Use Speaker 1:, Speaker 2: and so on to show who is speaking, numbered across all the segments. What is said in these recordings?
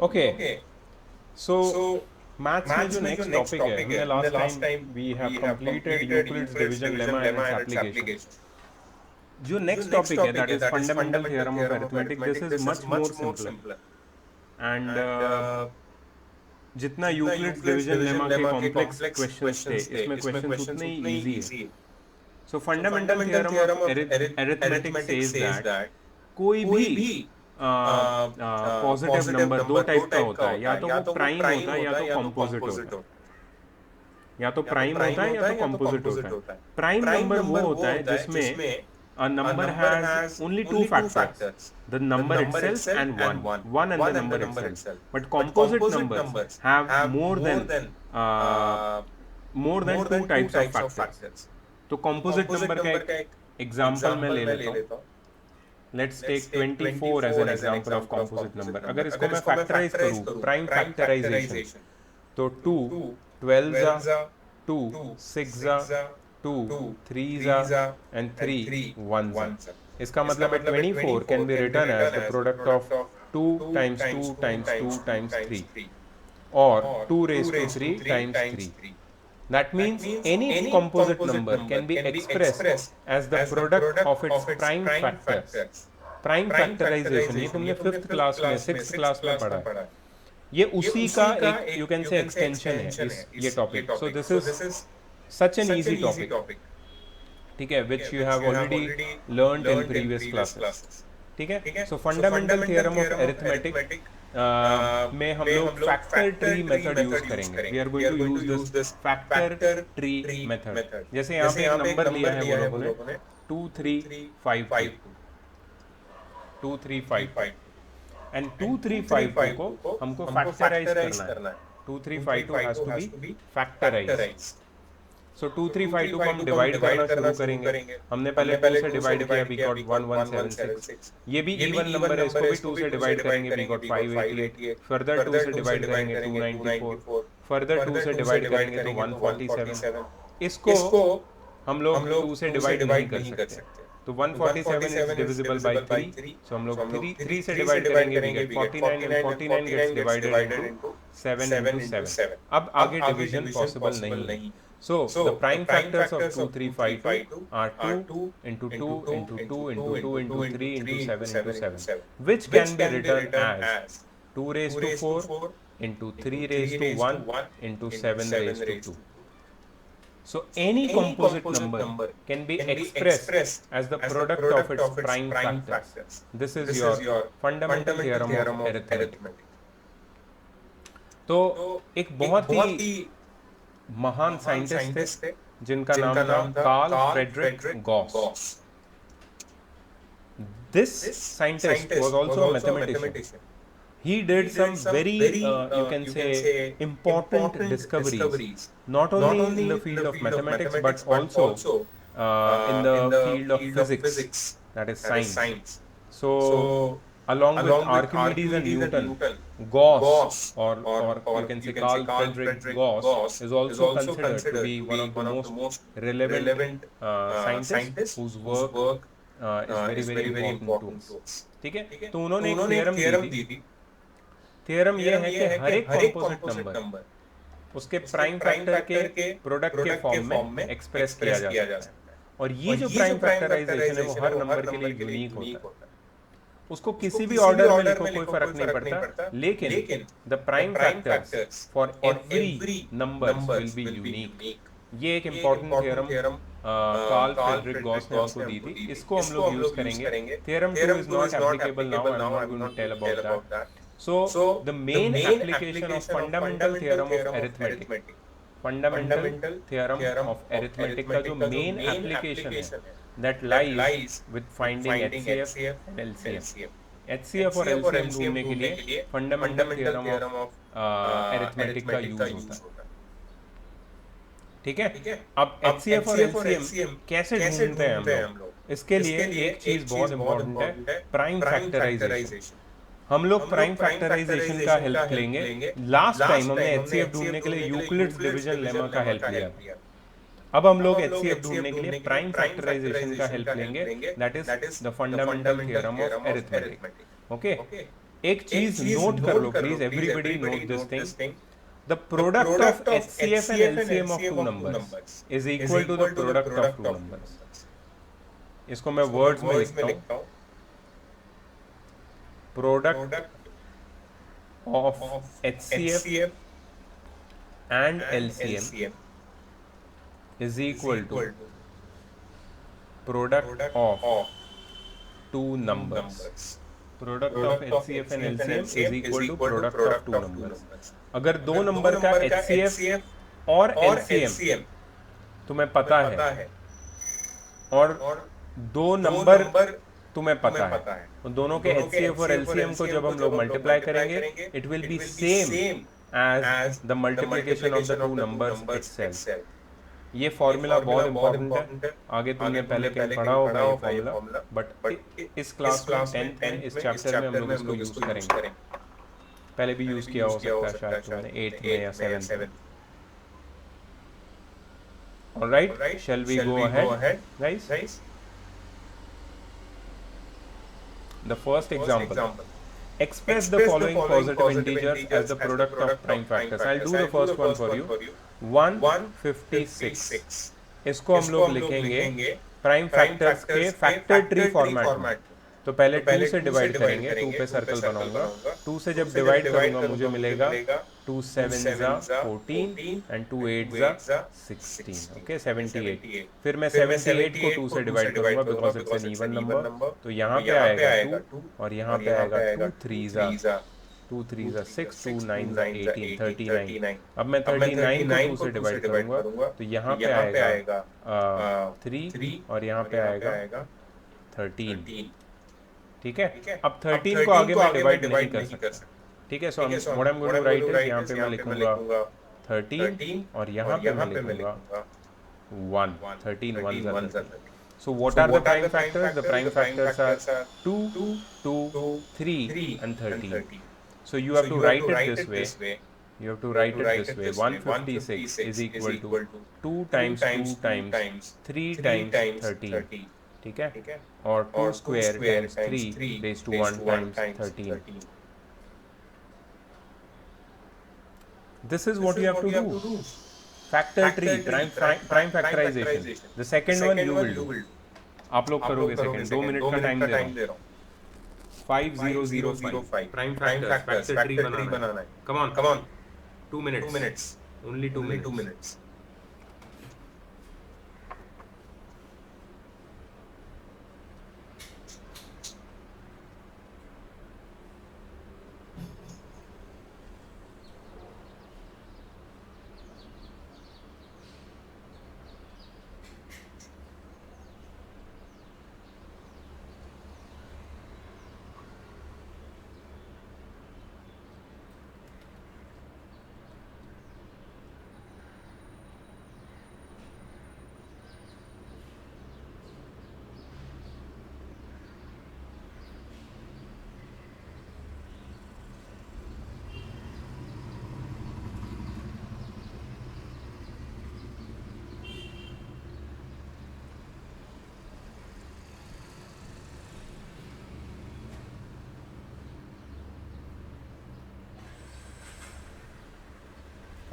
Speaker 1: Okay, सो maths में जो next topic है, हमने last time we have completed Euclid's division lemma and its application. जो नेक्स्ट टॉपिक है that is fundamental theorem of arithmetic. This is much more simpler and जितना Euclid's division lemma के complex questions थे, इसमें questions उतने ही easy है. So fundamental theorem of arithmetic says that कोई भी पॉजिटिव नंबर दो टाइप का होता है, या तो वो प्राइम होता है या तो कॉम्पोजिट होता है. या तो प्राइम होता है या तो कॉम्पोजिट होता है. प्राइम नंबर वो होता है जिसमें a number has only two factors, the number itself and one and the number itself. But composite numbers have more than two types of factors. तो composite number का एक एग्जाम्पल मैं ले लेता हूँ. Let's take 24 as an example of composite number. अगर इसको मैं फैक्टराइज करूँ, प्राइम फैक्टराइजेशन, तो 2 12 2 6 2 3 and 3 1. इसका मतलब है 24 can be written as the product of 2 times 2 times 2 times 3 or 2 raised to 3 times 3. That means any composite number can be expressed as the product of its prime factors. Prime factorization ये तुमने 5th class में 6th class में पढ़ा है. ये उसी का एक यू कैन से एक्सटेंशन है ये topic. So this is such an easy topic, ठीक है, which you have already learned in previous classes. ठीक है. So fundamental theorem of arithmetic में हम लोग फैक्टर ट्री मेथड यूज करेंगे. We are going to use this factor tree method. जैसे यहाँ पे एक नंबर लिया है वो लोगों ने 2352 2352 and 2352 को हमको फैक्टराइज करना है. 2352 has to be factorized. सो 2352 को हम डिवाइड करना शुरू करेंगे. हमने पहले 2 से डिवाइड किया, वी गॉट 1176. ये भी इवन नंबर है, इसको भी 2 से डिवाइड करेंगे, वी गॉट 588. फर्दर 2 से डिवाइड करेंगे 294. फर्दर 2 से डिवाइड करेंगे तो 147. इसको हम लोग 2 से डिवाइड नहीं कर सकते, तो 147 इज डिविजिबल बाय 3. सो हम लोग 3 से डिवाइड करेंगे, we get 49 and 49 gets divided into 7 into 7. अब आगे डिवीजन पॉसिबल नहीं. So the prime factors of 2352 are 2 into 2 into 2 into 2 into 3 into 7 into 7, which can be written as 2 raised to 4 into 3 raised to 1 into 7 raised to 2. So any composite number can be expressed as the product of its prime factors. This is your fundamental theorem of arithmetic. तो एक बहुत ही महान scientist थे जिनका नाम था Karl Friedrich Gauss. This scientist was also a mathematician. He did some very you can say important discoveries, not only in the field of mathematics but also in the field of physics, that is science. So along with Archimedes and Newton, Gauss or you can say Carl Friedrich Gauss is also considered to be one of the most relevant scientists whose work is very very important to us. ठीक है. तो उन्होंने एक theorem दी थी. Theorem ये है कि हर एक कंपोजिट नंबर उसके प्राइम फैक्टर के प्रोडक्ट के फॉर्म में एक्सप्रेस किया जा सकता है. और ये जो प्राइम फैक्टराइजेशन है वो हर नंबर के लिए यूनिक होता है. उसको किसी भी ऑर्डर में लिखो कोई फर्क नहीं पड़ता, लेकिन the prime factors for every number will be unique. ये एक important theorem Carl Friedrich Gauss ने हमको दी थी. इसको हम लोग यूज करेंगे. Theorem 2 is not applicable now, I am not going to tell about that. So the main application of fundamental theorem of arithmetic, fundamental theorem of arithmetic का जो main application है, that lies with finding HCF and LCM. HCF और LCM ढूंढने के लिए fundamental theorem of arithmetic का use होता है. ठीक है. अब HCF और LCM कैसे ढूंढते हैं हम लोग? इसके लिए एक चीज बहुत इंपॉर्टेंट है, प्राइम फैक्टराइजेशन. हम लोग प्राइम फैक्टराइजेशन का हेल्प लेंगे. लास्ट टाइम हमने एचसीएफ ढूंढने के लिए यूक्लिड्स डिवीजन लेमा का हेल्प लिया. अब हम लोग एचसीएफ ढूंढने के लिए प्राइम फैक्टराइजेशन का हेल्प लेंगे. That is the fundamental theorem of arithmetic. Okay. एक चीज नोट कर लो please, everybody note this thing, the product of HCF and LCM of two numbers is equal to the product of two numbers. इसको मैं words में लिखता हूँ, product of HCF and LCM is equal to product of two numbers. Product of HCF and LCM is equal to product of two numbers. अगर दो number का HCF और LCM तुम्हें पता है और दो नंबर तुम्हें पता है, तो दोनों के HCF और LCM को जब हम लोग मल्टीप्लाई करेंगे, it will be same as the multiplication of the two numbers itself. ये फॉर्मूला बहुत इंपॉर्टेंट है, आगे तुमने पहले कहीं पढ़ा होगा ये फॉर्मूला, बट इस क्लास में 10th में इस चैप्टर में हम लोग इसको यूज करेंगे. पहले भी यूज किया हो सकता है शायद तुमने 8th में या 7th में. Alright, shall we go ahead guys? The first example. Express the following positive integers as the product of prime factors. I'll do the first one for you. 156. इसको हम लोग लिखेंगे प्राइम फैक्टर्स के factor tree format में. तो पहले 2 से divide करेंगे, 2 पे सर्कल बनाऊंगा, 2 से जब डिवाइड करूंगा मुझे मिलेगा 2 7 14 एंड 2 8 16. ओके, 78. फिर मैं 78 को 2 से डिवाइड करूंगा because it's an even number, तो यहाँ पे आएगा 2 और यहाँ पे आएगा 2 3 2 3 6 2 9 18 39. अब मैं 39 को 2 से डिवाइड करूंगा तो यहाँ पे आएगा 3 और यहाँ पे आएगा 13. ठीक है, अब 13 को आगे मैं डिवाइड नहीं कर सकता. ठीक है, so what I am going to write is, यहाँ पे मैं लिखूंगा 13 और यहाँ पे मैं लिखूंगा 1. 13 1s are 13. So what are the prime factors? The prime factors are 2 2 3 and 13. So you have to write it this way. You have to write it this way. 156 is equal to 2 times 2 times 3 times 13. ठीक है, और 2 square times 3 raised to 1 times 13. This is what you have to do. Factor tree, prime factorization. The second one you will do. आप लोग करोगे second. 2 minute का time दे रहा हूँ. 5005 prime factors, factor tree बनाना है. Come on 2 minutes. Only 2 minutes.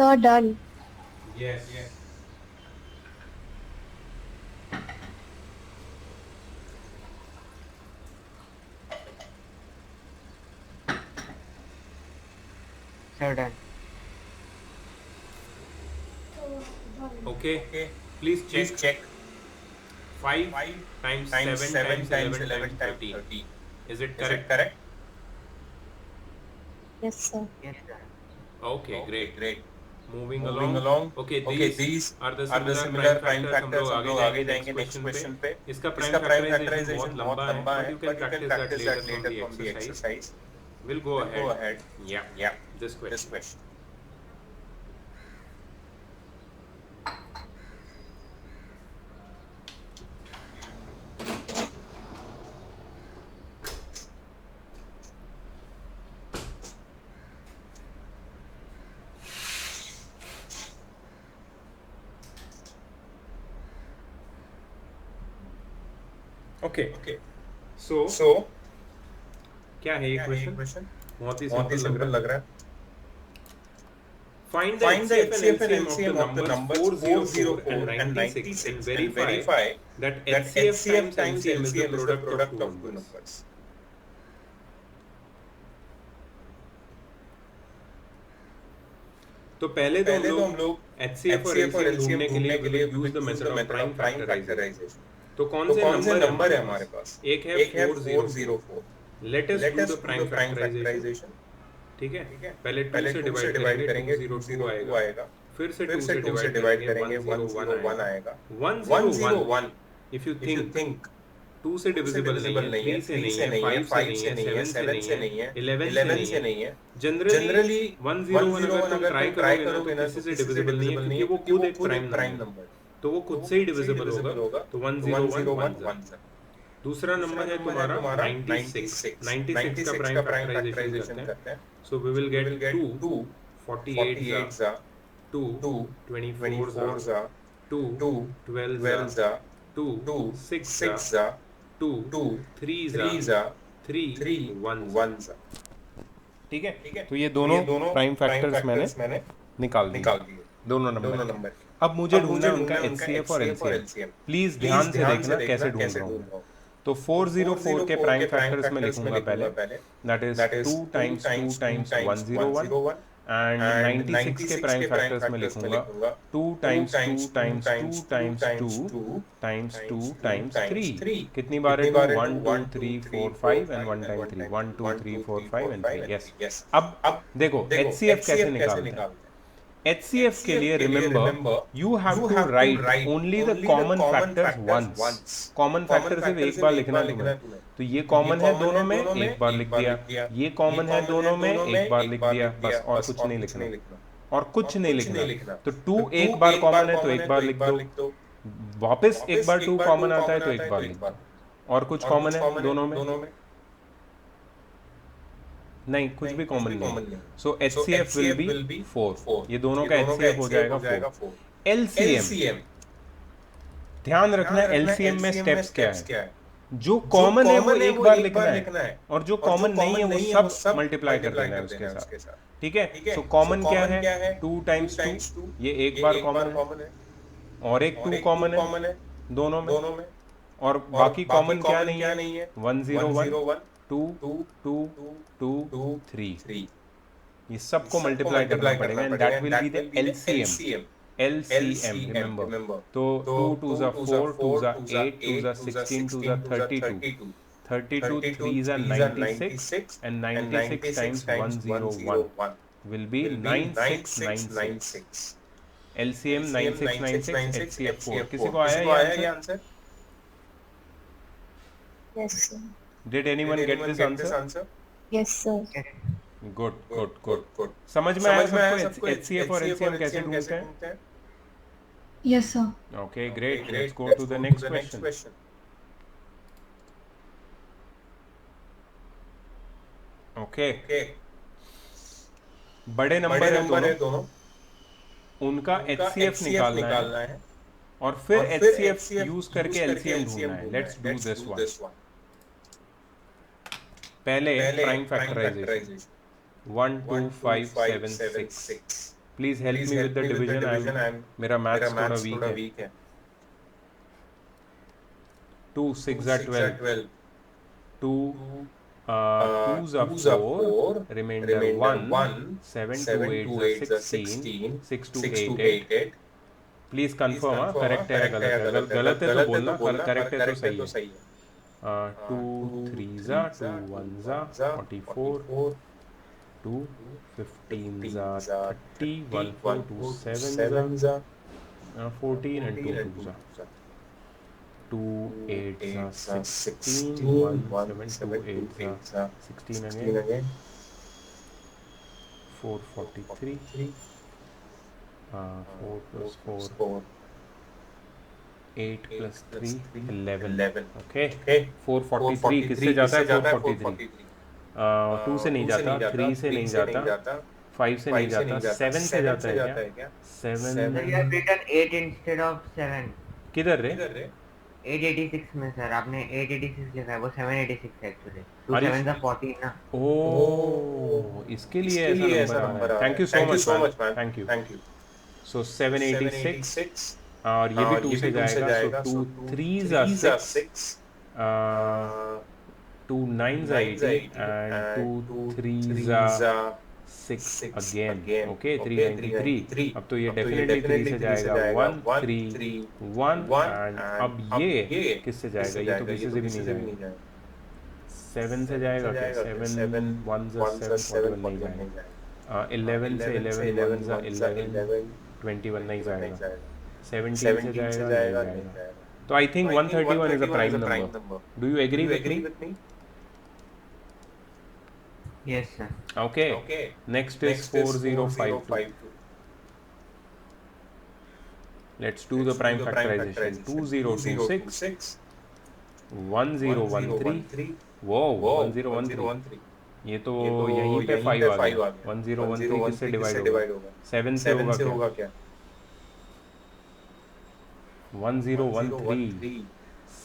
Speaker 2: So done.
Speaker 1: Yes.
Speaker 2: So done.
Speaker 1: Okay. Please check. 5 times 7 times 11 times 13. Is it correct?
Speaker 2: Yes, sir.
Speaker 1: Okay, great. Moving along. Okay, these are the similar prime factors. हम लोग आगे जाएंगे next question पे. इसका prime factorization बहुत लंबा है, but you can practice that later from the exercise. We'll go ahead. Yeah. This question. Okay. So क्या है ये क्वेश्चन? बहुत ही सिंपल लग रहा है.
Speaker 3: Find the HCF and LCM of the numbers 404 and 96 and verify that HCF times LCM is the product of two numbers.
Speaker 1: तो पहले तो हम लोग HCF और LCM ढूंढने के लिए we will use the method of prime factorization. तो कौन से नंबर है हमारे पास? एक है 404. Let us do the prime factorization. ठीक है, पहले 2 से डिवाइड करेंगे 202 आएगा, फिर से 2 से डिवाइड करेंगे 101 आएगा. 101 if you think 2 से डिविजिबल नहीं है, 3 से नहीं है, 5 से नहीं है, 7 से नहीं है, 11 से नहीं है. जनरली 101 अगर तुम ट्राई करोगे ना तो किसी से डिविजिबल नहीं है, क्योंकि वो खुद एक प्राइम नंबर, तो वो खुद से ही डिविजिबल होगा. तो 101. दूसरा नंबर है तुम्हारा 96 का प्राइम फैक्टराइजेशन करते हैं. So we will get 2 48 za 2 24 za 2 12 za 2 6 za 2 3 za 3 1 za. ठीक है, तो ये दोनों प्राइम फैक्टर्स मैंने निकाल दिए दोनों नंबर. अब मुझे ढूंढना है उनका HCF और LCM. प्लीज ध्यान से देखना कैसे ढूंढ रहा हूँ. तो 404 के प्राइम फैक्टर्स में लिखूंगा पहले, दैट इज 2 टाइम्स 101, एंड 96 के प्राइम फैक्टर्स में लिखूंगा 2 times 2 times 2 times 2 times 2 times 3. कितनी बार है? 1 2 3 4 5 एंड 1 टाइम 3. 1 2 3 4 5 एंड 3. यस. अब देखो HCF कैसे निकालते हैं. HCF के लिए remember you have to write only the common factors once. Common factor सिर्फ एक बार लिखना है तुम्हें. तो ये कॉमन है दोनों में, एक बार लिख दिया. ये कॉमन है दोनों में, एक बार लिख दिया. बस और कुछ नहीं लिखना. तो 2 एक बार कॉमन है तो एक बार लिख दो. वापस एक बार 2 कॉमन आता है तो एक बार लिख दो. और कुछ कॉमन है दोनों में नहीं, कुछ भी कॉमन नहीं. सो HCF विल बी 4. ये दोनों का HCF हो जाएगा 4. LCM, ध्यान रखना LCM में स्टेप्स क्या है. जो कॉमन है वो एक बार लिखना है, और जो कॉमन नहीं है वो सब मल्टीप्लाई कर देना है उसके साथ. ठीक है. सो कॉमन क्या है? 2 टाइम्स 2, ये एक बार कॉमन है, और एक 2 कॉमन है दोनों में. और बाकी कॉमन क्या नहीं है? 101 2 2 2 3. ये सबको मल्टीप्लाई करना पड़ेगा, and that will be the LCM. Remember. तो 2 2s are 4, 2s are 8, 2s are 16, 2s are 32, 3s are 96, and 96 times 101 will be 9696. LCM 9696, HCF 4. किसी को आया ये answer?
Speaker 2: Yes, sir.
Speaker 1: Did anyone get this answer?
Speaker 2: Yes, sir.
Speaker 1: Good. समझ में आया सबको HCF और LCM कैसे ढूंढते हैं?
Speaker 2: Yes, sir.
Speaker 1: Okay, great. Let's go to the next question. Okay. बड़े नंबर है दोनों, उनका HCF निकालना है, और फिर HCF यूज करके LCM ढूंढना है. Let's do this one. पहले prime factorization 1 2 5 7 6. Please help me with the division. मेरा मैथ्स थोड़ा वीक है. 2 6 are 12, 2 2s are 4, remainder 1, 7 2 8 are 16, 6 2 8 8. Please confirm correct है गलत है तो बोलना, करेक्ट है तो सही है. 2 3s are 2 1s are 44, 2 15s are 30, 1 4 2 7s are 14, and 2 2s are 2 8s are 16, 1 7 2 8s are 16 again, 4 43, 4 plus 4 8 plus 3 11. Okay. 443 किससे जाता है? 443 2 से नहीं जाता, 3 से नहीं जाता, 5 से नहीं जाता, 7 से जाता है क्या? 7
Speaker 2: You have written 8 instead of 7.
Speaker 1: किधर रे?
Speaker 4: 886 में सर आपने 886 लिखा है, वो 786 है एक्चुअली। 2
Speaker 1: Are you-
Speaker 4: 7 14 ना।
Speaker 1: ओह, इसके लिए ऐसा नंबर आ रहा है। Thank you so much man, thank you. So 786 और ये भी 2 से जाएगा, so 2 3s are 6, 2 9s are 18 and 2 3s are 6 again. Okay, 393। अब तो ये डेफिनेटली 3 से जाएगा, 1 3 1 एंड अब ये किससे जाएगा? ये तो किसी से भी नहीं जाएगा। 7 से जाएगा क्या? 7 1 7 नहीं जाएगा। 11 से 11 1 11 21 नहीं जाएगा। 17 से जाएगा, नहीं जाएगा। तो I think 131 is a prime number. Do you agree with me?
Speaker 4: Yes sir.
Speaker 1: Okay. Next is 4052. Let's do the prime factorization. 2026 1013. Wow, 1013. ये तो यहीं पे 5 आ गया। 1013 किससे डिवाइड होगा? 7 से होगा क्या? 1013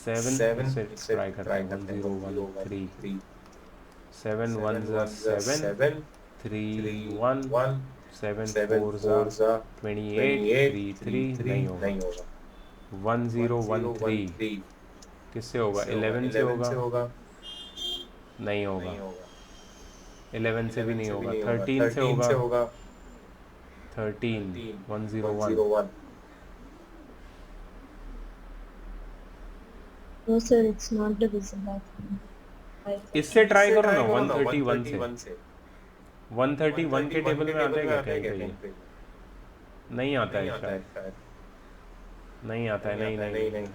Speaker 1: 7 से ट्राई करते हैं। 1013 7 1s are 7 3 1 7 4s are 28 3 3 नहीं होगा। 1013 किससे होगा? 11 से होगा, नहीं होगा। 11 से भी नहीं होगा। 13 से होगा, 13 101।
Speaker 2: No, sir, it's not divisible.
Speaker 1: इससे ट्राई करो ना, 131 से। 131 के टेबल में आता है क्या कहीं पे? नहीं आता है शायद, नहीं आता है। नहीं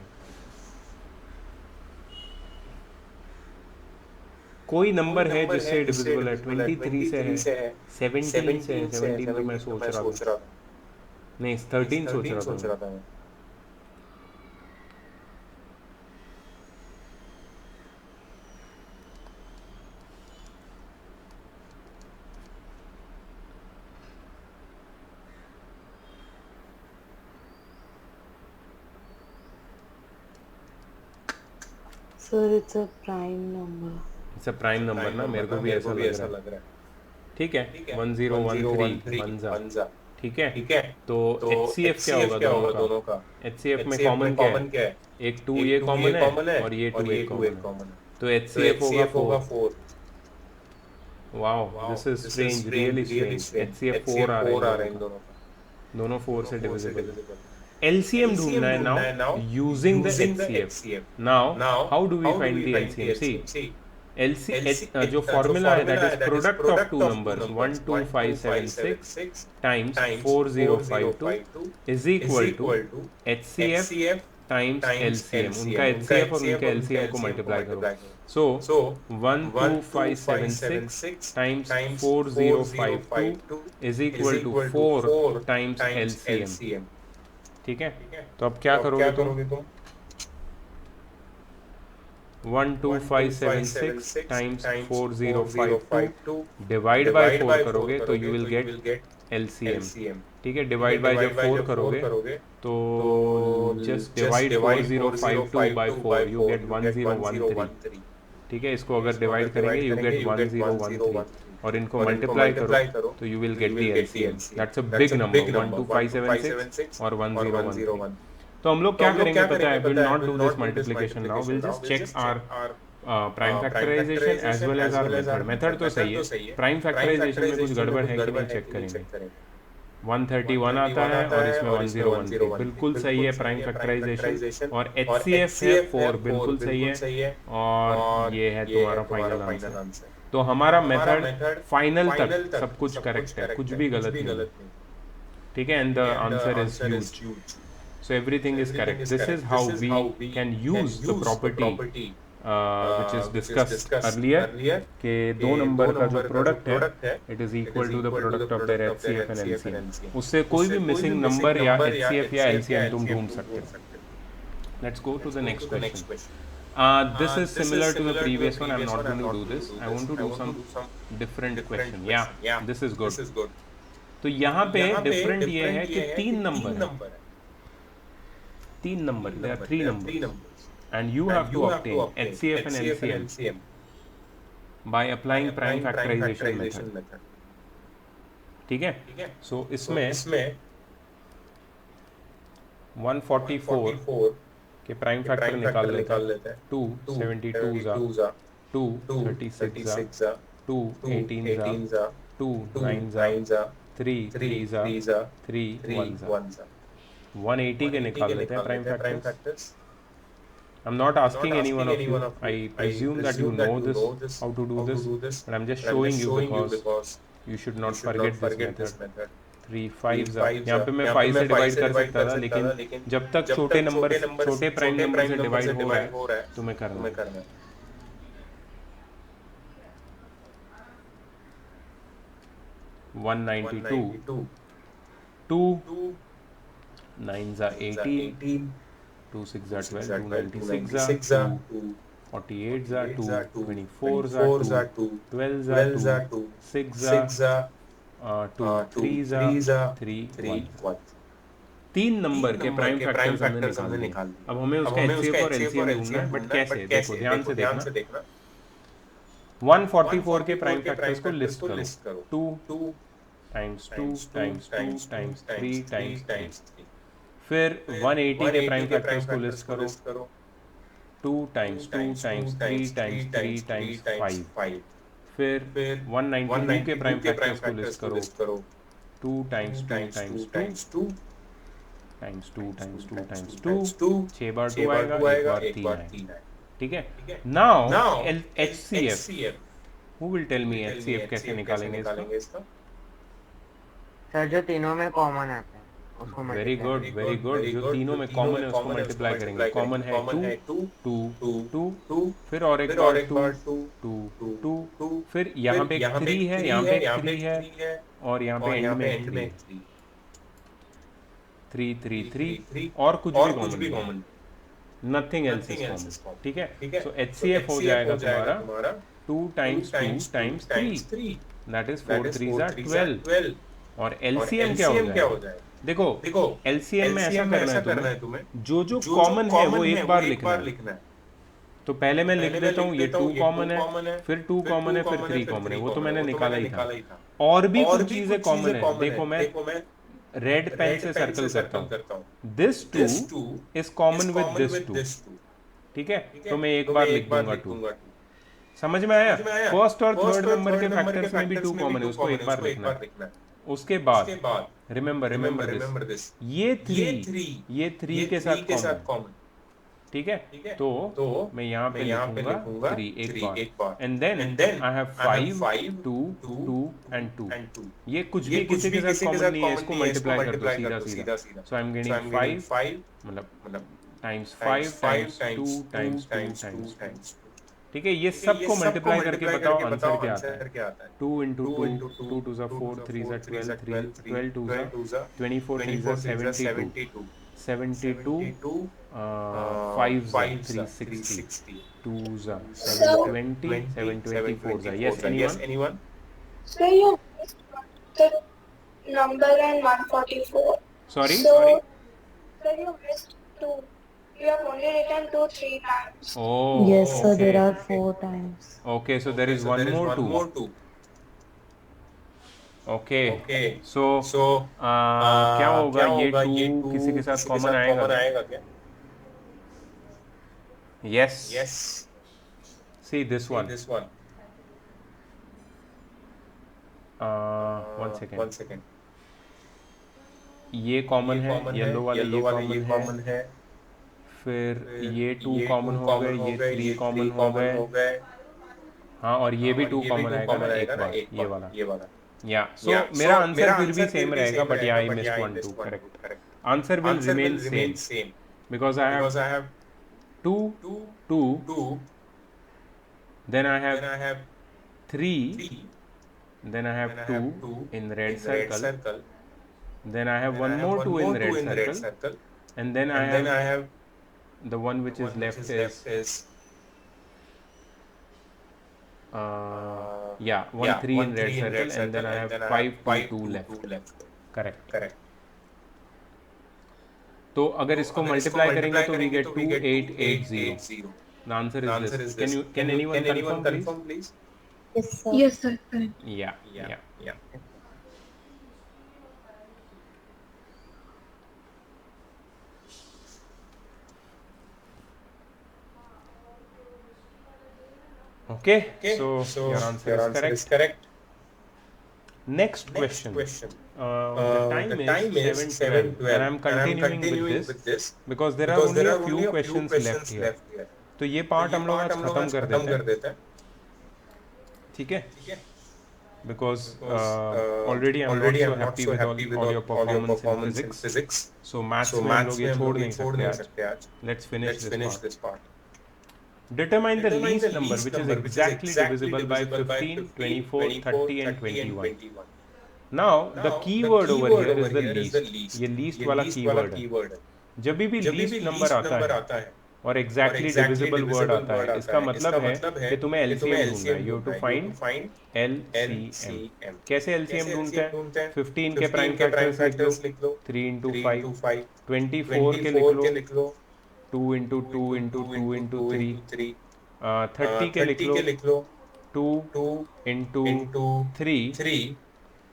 Speaker 1: कोई नंबर है जिससे डिविजिबल है। 23 से है, 17 से है। 17 तो मैं सोच रहा था, नहीं 13 सोच रहा था।
Speaker 2: Sir, it's a prime number.
Speaker 1: It's a prime number ना, मेरे को भी ऐसा लग रहा है। ठीक है, 1013 1 ठीक है। तो HCF क्या होगा दोनों का? HCF में कॉमन क्या है? एक 2 ये कॉमन है और ये 2 एक कॉमन है, तो HCF होगा 4। Wow, this is strange, really strange. HCF 4 आ रहा है दोनों 4 से डिविजिबल। LCM ढूंढना है now using the HCF। Now how do we find the LCM? See जो फॉर्मूला है, that is product of two numbers 12576 times 4052 is equal to HCF times LCM। उनका HCF और उनके LCM को मल्टीप्लाई करो। So 12576 times 4052 is equal to 4 times LCM। ठीक है, तो अब क्या करोगे तुम? 12576 टाइम्स 4052 डिवाइड बाय 4 करोगे तो यू विल गेट LCM। ठीक है, डिवाइड बाय जब 4 करोगे तो just divide 4052 by 4, you get 1013। ठीक है, इसको अगर डिवाइड करेंगे यू गेट 1013 और इनको मल्टीप्लाई करो तो you will get the LCM। That's a big number, 12576 और 1013। तो हम लोग क्या करेंगे पता है? Will not do this multiplication now, will just check our prime factorization as well as our method. तो सही है, प्राइम फैक्टराइजेशन में कुछ गड़बड़ है कि नहीं चेक करेंगे। 131 आता है और इसमें 1013 बिल्कुल सही है प्राइम फैक्टराइजेशन, और HCF है 4 बिल्कुल सही है, और ये है तुम्हारा फाइनल आंसर। तो हमारा मेथड फाइनल तक सब कुछ करेक्ट है, कुछ भी गलत नहीं। ठीक है, and the answer is huge. So everything is correct. This is how we can use the property which is discussed earlier कि दो नंबर का जो प्रोडक्ट है it is equal to the product of their HCF and LCM। उससे कोई भी missing number या HCF या LCM तुम ढूंढ सकते हो। Let's go to the next question. This is similar to the previous one. I'm not going to do this. I want to do some different question. Yeah, this is good. तो यहाँ पे different ये है कि 3 number, there are 3 numbers and you have to obtain HCF and LCM by applying prime factorization method. ठीक है, so इसमें 144 के प्राइम फैक्टर निकाल लेते हैं. 2 72 जा, 2 36 जा, 2 18 जा, 2 9 जा, 3 3 जा, 3 1 जा. 180 के निकाल लेते हैं prime factors. I'm not asking any one of you. I presume that you know this, how to do this, but I'm just showing you because you should not forget this method. 3 5 यहाँ पे मैं 5 से divide कर सकता था, लेकिन जब तक छोटे प्राइम नंबर से डिवाइड हो रहा है तुम्हें करना है. $192, 2 9s are 18, 2 6s are 12, 296s are 2, 48s are 2, 24s are 2, 12s are 2, 6s are 2, 3s are 3, 1. 3 number के प्राइम फैक्टर्स हमने निकाल दिए. अब हमें उसका HCF और LCM ढूंढना है, बट कैसे? देखो ध्यान से देखना. 144 के प्राइम फैक्टर्स को लिस्ट करो. 2 times 2 times 2 times 3 times 3. फिर 180 के प्राइम फैक्टर्स को लिस्ट करो. 2 times 2 times 3 times 3 times 5. फिर 192 के प्राइम फैक्टर्स को लिस्ट करो. 2 times 2 times 2 times 2 times 2 times 2. 6 बार 2 आएगा, 1 बार 3 आएगा. ठीक है. Now HCF. Who will tell me HCF कैसे निकालेंगे इसका?
Speaker 4: सर जो तीनों में कॉमन आता है उसको
Speaker 1: वेरी गुड. जो तीनों में कॉमन है उसको मल्टीप्लाई करेंगे. कॉमन है 2, फिर और एक बार 2, फिर यहाँ पे 3 है, यहाँ पे 3 है, और यहाँ पे एंड में 3 और कुछ भी common, nothing else is common. ठीक है. सो HCF हो जाएगा तुम्हारा 2 times 2 times 3, that is 4 3s are 12. और LCM क्या हो जाएगा? देखो LCM में ऐसा करना है तुम्हें, जो कॉमन है वो एक बार लिखना है. तो पहले मैं लिख देता हूँ, ये 2 कॉमन है, फिर 2 कॉमन है, फिर 3 कॉमन है, वो तो मैंने निकाला ही था. और भी कुछ चीजें कॉमन है. देखो मैं रेड पेन से सर्कल करता हूँ. This 2 is common with this 2. ठीक है. तो मैं एक बार लिख दूंगा 2. समझ में आया? फर्स्ट और थर्ड नंबर के फैक्टर्स में भी 2 कॉमन है, उसको एक बार लिखना है. उसके बाद रिमेंबर दिस, ये 3 के साथ कॉमन. ठीक है. तो मैं यहाँ पे लिखूंगा 3 एक बार, and then I have 5 2 and 2. ये कुछ भी किसी के साथ कॉमन नहीं है, इसको मल्टीप्लाई कर दो सीधा. सो आई एम गेटिंग 5 मतलब टाइम्स 5 टाइम्स 2 टाइम्स 2 टाइम्स. ठीक है. ये सबको मल्टीप्लाई करके बताओ आंसर क्या आता है. 2 into 2, 2 2s are 4, 3s are 12, 12 2s are 24, 3s are 72, 5s are 360, 2s are 720, 724s are. Yes, anyone?
Speaker 5: So you missed the number and 144.
Speaker 1: Sorry?
Speaker 5: So you missed 2. You have only written 2 3 times.
Speaker 1: Oh.
Speaker 2: Yes, sir.
Speaker 1: Okay.
Speaker 2: There are 4 times.
Speaker 1: Okay, so there is one more 2. Okay. So क्या होगा? ये 2 किसी के साथ common आएगा क्या? Yes. See this one. One second. ये common है, येलो वाले ये कॉमन है. फिर ये 2 कॉमन हो गए, ये 3 कॉमन हो गए. हाँ, और ये भी 2 कॉमन आएगा ना एक बार, ये वाला. या सो मेरा आंसर फिर भी सेम रहेगा, बट यहाँ I missed 1 2. Correct. Answer will remain same because I have 2, then I have 3, then I have 2 in red circle, then I have one more 2 in red circle, and then I have the one which is left is 1 3 in red circle, and then I have 5 2 left. Correct. तो अगर इसको multiply करेंगे तो we get 2880. The answer is this. Can anyone confirm, please?
Speaker 2: Yes, sir.
Speaker 5: Yes, sir. Correct.
Speaker 1: Yeah. Okay, so your answer is correct. Next question. The time is 7:12 and I'm continuing with this because there are only a few questions left here. तो ये part हम लोग आज खत्म कर देते हैं, ठीक है? Because already I'm not so happy with all your performance in physics. So maths में हम लोग ये छोड़ नहीं सकते आज. Let's finish this part. Determine the least number which is exactly divisible by 15, 24, 30 and 21. Now the keyword over here is the least. ये least वाला keyword है. जब भी least number आता है और exactly divisible word आता है, इसका मतलब है कि तुम्हें LCM ढूंढना है. You have to find LCM. कैसे LCM ढूंढते हैं? 15 के प्राइम फैक्टर्स लिख लो, 3 into 5. 24 के लिख लो, 2 into 2 into 2 into 3. 30 के लिख लो, 2 into 3.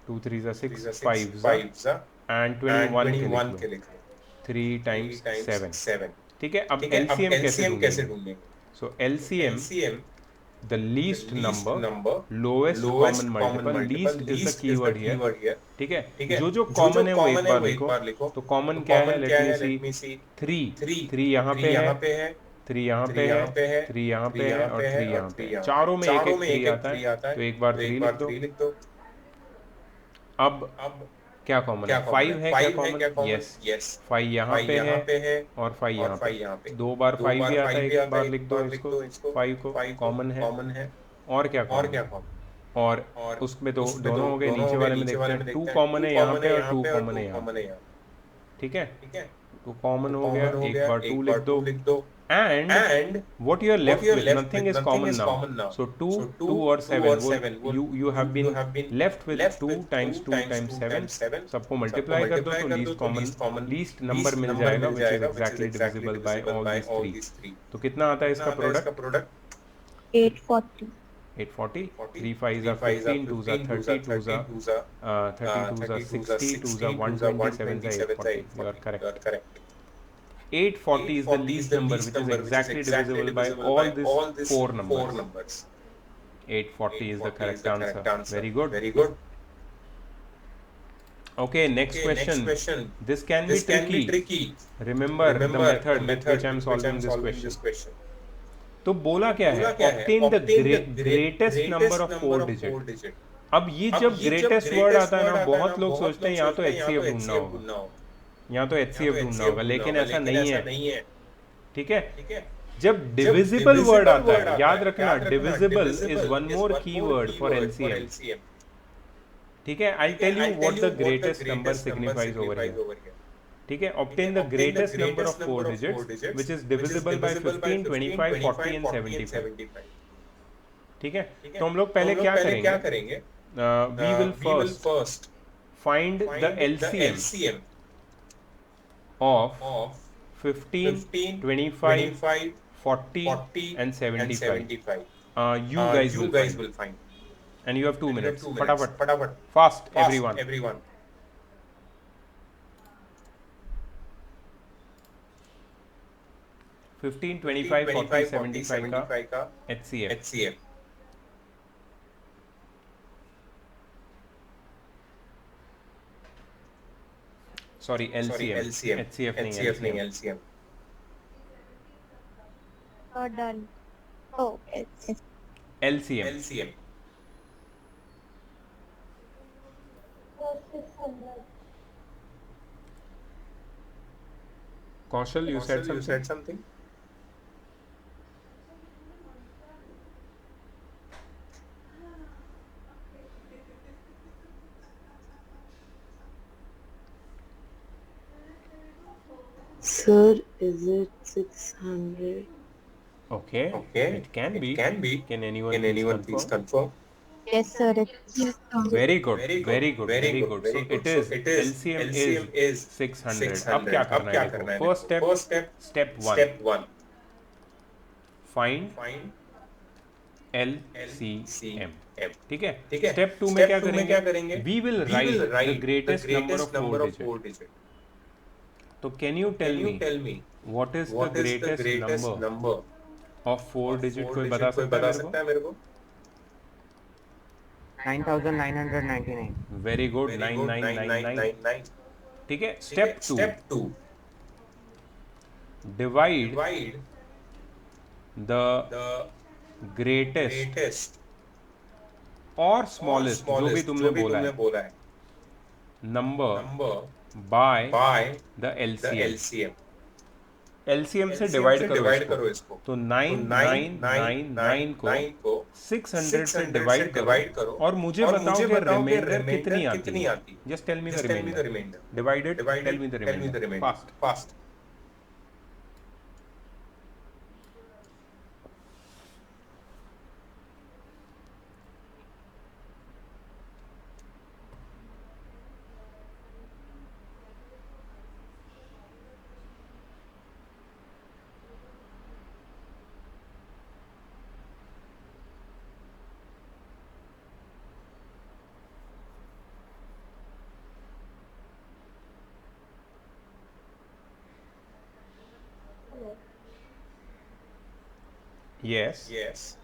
Speaker 1: 2 3s are 6, 5s and 21 के लिख लो, 3 times 7. ठीक है? अब LCM कैसे ढूंढेंगे? So LCM, the least number, lowest common multiple. Least is the keyword here. ठीक है? जो common है वो एक बार लिखो. तो common क्या है? Let me see. 3 यहाँ पे है, 3 यहाँ पे है, 3 यहाँ पे है और 3 यहाँ पे है. चारों में एक 3 आता है, तो एक बार 3 लिख दो. अब क्या कॉमन है? 5 है क्या कॉमन? यस. 5 यहाँ पे है और 5 यहाँ पे. 2 बार 5 भी आता है, एक बार लिख दो इसको. 5 को कॉमन है. और क्या कॉमन? और उसमें तो दोनों हो गए. नीचे वाले में देखते हैं, 2 कॉमन है यहाँ पे और 2 कॉमन है यहाँ. ठीक है? तो कॉमन हो गया, एक बार 2 लिख दो. And what you are left with, nothing is common now. So 2 or 7. You have been left with 2 times 2 times 7. सबको multiply कर दो तो least number मिल जाएगा, which is exactly divisible by all these 3. तो कितना आता है इसका product?
Speaker 2: 840.
Speaker 1: 840. 3 5s are 15, 2s are 30, 2s are 60, 2s are 120, 7s are 840. You are correct. 840 is the least number which is exactly divisible by all these 4 numbers. 840 is the correct answer. Very good. Okay, next question. This can be tricky. Remember the method with which I am solving this question. तो बोला क्या है? Obtain the greatest number of 4 digit. अब ये जब greatest word आता है ना, बहुत लोग सोचते हैं यहाँ तो HCF ढूंढना होगा, लेकिन ऐसा नहीं है. ठीक है? जब divisible word आता है, याद रखना, divisible is one more keyword for LCM. ठीक है? I'll tell you what the greatest number signifies over here. ठीक है? Obtain the greatest number of 4 digits which is divisible by 15, 25, 40 and 75. ठीक है? तो हम लोग पहले क्या करेंगे? We will first find the LCM of 15, 25, 40 and 75. You guys will find. And you have 2 minutes. Fatafat. Fast, everyone. 15, 25, 40, 75 का HCF. Sorry, LCM. HCF नहीं, LCM.
Speaker 5: Done. Oh, it's
Speaker 1: LCM. Kaushal, you said something?
Speaker 2: Sir, is it 600?
Speaker 1: Okay. It can be. Can anyone please confirm?
Speaker 2: Yes, sir. It's
Speaker 1: Very good,
Speaker 3: very good,
Speaker 1: very good,
Speaker 3: very
Speaker 1: very
Speaker 3: good,
Speaker 1: good.
Speaker 3: very
Speaker 1: So
Speaker 3: good.
Speaker 1: it
Speaker 3: So
Speaker 1: is
Speaker 3: it is
Speaker 1: LCM
Speaker 3: LCM
Speaker 1: is
Speaker 3: is
Speaker 1: 600. अब
Speaker 3: 600.
Speaker 1: क्या
Speaker 3: अब
Speaker 1: करना है
Speaker 3: क्या
Speaker 1: देखो.
Speaker 3: करना है
Speaker 1: First
Speaker 3: देखो.
Speaker 1: step,
Speaker 3: First step,
Speaker 1: step 1,
Speaker 3: step 1,
Speaker 1: find
Speaker 3: find
Speaker 1: LCM.
Speaker 3: LCM.
Speaker 1: ठीक है.
Speaker 3: ठीक है.
Speaker 1: Step 2 में
Speaker 3: Step
Speaker 1: क्या
Speaker 3: 2 में क्या
Speaker 1: करेंगे?
Speaker 3: करेंगे?
Speaker 1: We will
Speaker 3: We will
Speaker 1: write the
Speaker 3: write the
Speaker 1: greatest number of
Speaker 3: greatest
Speaker 1: 4
Speaker 3: number of
Speaker 1: digit.
Speaker 3: 4 digit.
Speaker 1: तो can you
Speaker 3: Can
Speaker 1: tell
Speaker 3: you
Speaker 1: me
Speaker 3: tell me
Speaker 1: what is the
Speaker 3: what is the
Speaker 1: greatest
Speaker 3: greatest
Speaker 1: number
Speaker 3: number
Speaker 1: of 4
Speaker 3: of
Speaker 1: digit?
Speaker 3: 4
Speaker 1: कोई बता
Speaker 3: digit? कोई
Speaker 1: सकता है
Speaker 3: बता
Speaker 1: मेरे को?
Speaker 3: सकता है मेरे को?
Speaker 4: 9999.
Speaker 1: Very good.
Speaker 3: Very good.
Speaker 1: 9999.
Speaker 3: 9999.
Speaker 1: ठीक है.
Speaker 3: ठीक है.
Speaker 1: Step 2,
Speaker 3: Step 2,
Speaker 1: divide
Speaker 3: divide
Speaker 1: the
Speaker 3: the
Speaker 1: greatest
Speaker 3: greatest
Speaker 1: और
Speaker 3: or
Speaker 1: smallest जो भी
Speaker 3: smallest
Speaker 1: तुमने
Speaker 3: जो भी
Speaker 1: बोला
Speaker 3: तुमने
Speaker 1: है
Speaker 3: बोला है
Speaker 1: number
Speaker 3: number
Speaker 1: by
Speaker 3: by
Speaker 1: the
Speaker 3: the
Speaker 1: LCM.
Speaker 3: LCM.
Speaker 1: LCM से
Speaker 3: LCM
Speaker 1: डिवाइड
Speaker 3: से
Speaker 1: करो
Speaker 3: डिवाइड
Speaker 1: इसको.
Speaker 3: करो इसको.
Speaker 1: तो
Speaker 3: तो
Speaker 1: 9999 को
Speaker 3: 9999 को
Speaker 1: 600 से
Speaker 3: 600
Speaker 1: डिवाइड
Speaker 3: से डिवाइड
Speaker 1: करो
Speaker 3: करो
Speaker 1: और मुझे
Speaker 3: और
Speaker 1: बताओ
Speaker 3: मुझे
Speaker 1: कि
Speaker 3: बताओ कि
Speaker 1: रिमाइंडर
Speaker 3: remainder
Speaker 1: कितनी आती
Speaker 3: कितनी
Speaker 1: है.
Speaker 3: आती है.
Speaker 1: Just tell me the
Speaker 3: Just tell me the
Speaker 1: remainder.
Speaker 3: remainder.
Speaker 1: Divided.
Speaker 3: Divided.
Speaker 1: Tell me the
Speaker 3: Tell me the
Speaker 1: remainder.
Speaker 3: remainder.
Speaker 1: Fast.
Speaker 3: Fast.
Speaker 1: Yes.
Speaker 3: Yes.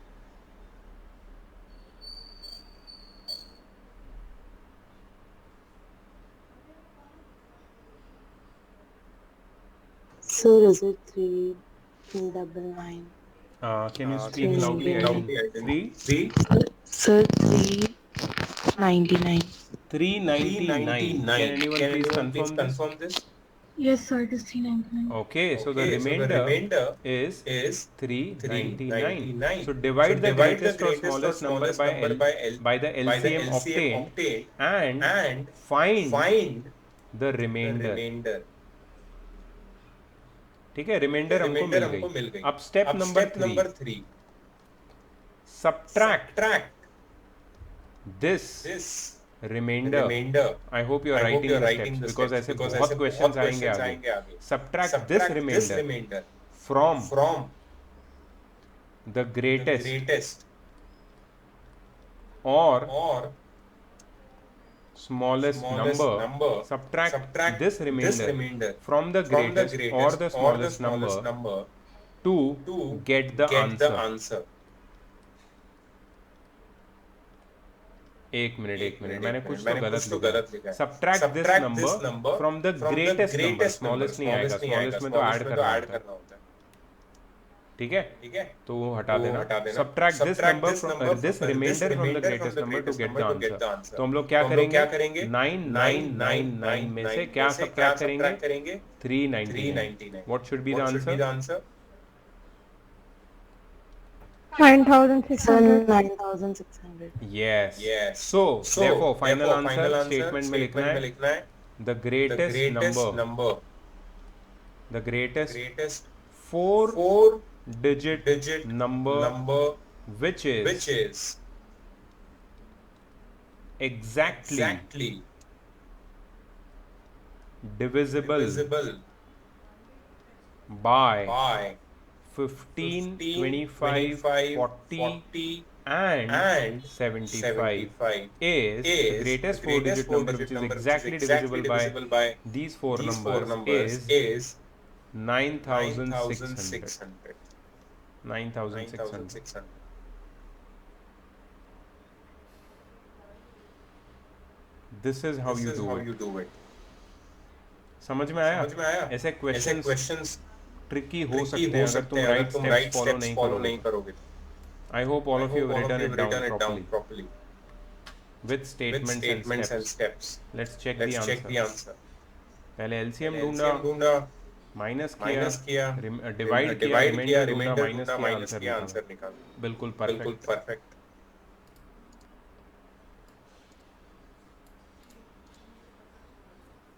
Speaker 2: Sir, is it 399?
Speaker 1: Can you speak loudly? I
Speaker 2: loudly,
Speaker 1: didn't. 3
Speaker 2: Sir, 399.
Speaker 1: 399. Can anyone
Speaker 3: Can
Speaker 1: please
Speaker 3: anyone please
Speaker 1: confirm this?
Speaker 3: confirm this?
Speaker 5: Yes, sir, it is 399.
Speaker 1: Okay, so the
Speaker 3: Okay, so the
Speaker 1: remainder
Speaker 3: remainder
Speaker 1: is
Speaker 3: is
Speaker 1: 399.
Speaker 3: 399.
Speaker 1: So divide the greatest or smallest number by
Speaker 3: number by the
Speaker 1: LCM obtained
Speaker 3: obtained
Speaker 1: and
Speaker 3: and
Speaker 1: find
Speaker 3: find
Speaker 1: the
Speaker 3: the
Speaker 1: remainder.
Speaker 3: remainder.
Speaker 1: ठीक है. Reminder हमको
Speaker 3: Remainder
Speaker 1: मिल
Speaker 3: हमको मिल
Speaker 1: गई.
Speaker 3: गई.
Speaker 1: अब step
Speaker 3: अब
Speaker 1: number
Speaker 3: step number 3.
Speaker 1: Subtract
Speaker 3: Subtract
Speaker 1: this
Speaker 3: this
Speaker 1: remainder.
Speaker 3: remainder.
Speaker 1: I hope you are
Speaker 3: I hope
Speaker 1: writing
Speaker 3: you are
Speaker 1: the
Speaker 3: writing
Speaker 1: steps
Speaker 3: the
Speaker 1: because
Speaker 3: steps
Speaker 1: ऐसे
Speaker 3: because
Speaker 1: बहुत
Speaker 3: ऐसे
Speaker 1: क्वेश्चंस
Speaker 3: बहुत
Speaker 1: आएंगे
Speaker 3: questions
Speaker 1: आगे.
Speaker 3: आएंगे आगे.
Speaker 1: Subtract this
Speaker 3: Subtract this
Speaker 1: remainder
Speaker 3: remainder
Speaker 1: from
Speaker 3: from
Speaker 1: the
Speaker 3: the
Speaker 1: greatest
Speaker 3: greatest
Speaker 1: और
Speaker 3: or
Speaker 1: smallest
Speaker 3: smallest
Speaker 1: number.
Speaker 3: number.
Speaker 1: Subtract
Speaker 3: Subtract
Speaker 1: this remainder
Speaker 3: remainder
Speaker 1: from the
Speaker 3: from the
Speaker 1: greatest or
Speaker 3: greatest
Speaker 1: the
Speaker 3: or the
Speaker 1: smallest
Speaker 3: smallest
Speaker 1: number
Speaker 3: number
Speaker 1: to
Speaker 3: to
Speaker 1: get the
Speaker 3: get
Speaker 1: answer.
Speaker 3: the answer.
Speaker 1: एक minute मैंने
Speaker 3: मैंने
Speaker 1: कुछ तो
Speaker 3: कुछ
Speaker 1: गलत
Speaker 3: तो
Speaker 1: लिखा.
Speaker 3: गलत लिखा है.
Speaker 1: Subtract this number from the greatest number. Smallest नहीं आएगा. Smallest में तो ऐड करना होता है.
Speaker 3: होता है.
Speaker 1: ठीक है.
Speaker 3: ठीक है.
Speaker 1: तो वो हटा
Speaker 3: वो
Speaker 1: देना.
Speaker 3: हटा देना.
Speaker 1: Subtract this number from this remainder from the greatest number to get the answer. तो हम लोग क्या करेंगे? 9999 में से क्या subtract करेंगे? 399. What should be the answer?
Speaker 2: 9600. 9600.
Speaker 1: Yes.
Speaker 3: Yes.
Speaker 1: So therefore final
Speaker 3: therefore,
Speaker 1: answer statement में लिखना है
Speaker 3: है
Speaker 1: the greatest number, the greatest four digit number which is exactly divisible by 15, 25, 40 and 75 is the greatest four digit number which is exactly divisible by these four numbers is 9600. 9600. This is how you do it. समझ में आया? ऐसे questions tricky हो सकते हैं अगर तुम right steps follow नहीं करोगे. I hope all of you have written it down properly with statements and steps. Let's check the answer. पहले LCM ढूंढा, माइनस किया, डिवाइड किया, रिमाइंडर ढूंढा, माइनस किया, आंसर निकाला. बिल्कुल perfect.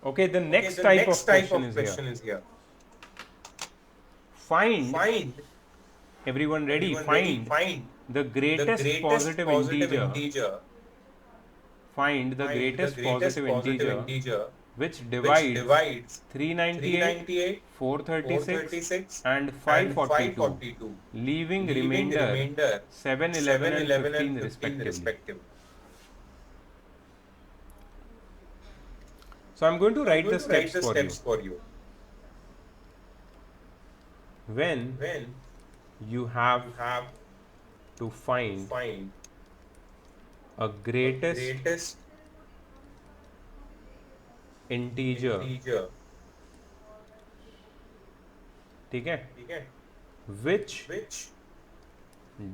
Speaker 1: Okay, the next type of question is here. Find Everyone ready?
Speaker 3: Find
Speaker 1: The greatest positive integer. Find the greatest positive integer which divides 398, 436 and 542, leaving remainder 7, 11 and 15 respectively. So I'm going to write the steps for you. When you have to find a greatest integer, ठीक है, which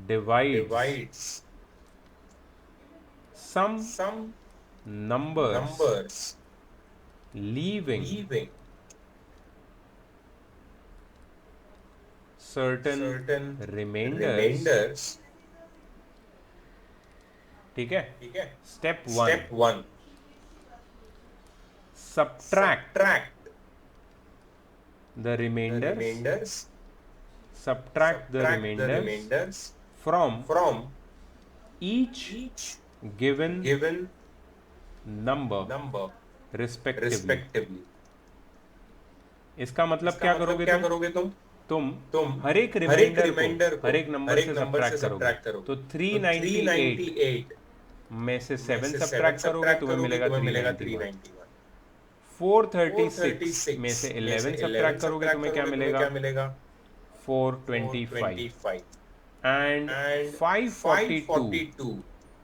Speaker 1: divides some numbers leaving certain remainders. ठीक है. Step 1. Subtract the remainders. Subtract the remainders from each given number respectively. इसका मतलब क्या करोगे तुम हर एक रिमाइंडर को हर एक नंबर से सब्ट्रैक्ट करोगे. तो 398 में से 7 सब्ट्रैक्ट करोगे, तुम्हें मिलेगा 391. 436 में से 11 सब्ट्रैक्ट करोगे, तुम्हें क्या मिलेगा 425. एंड 542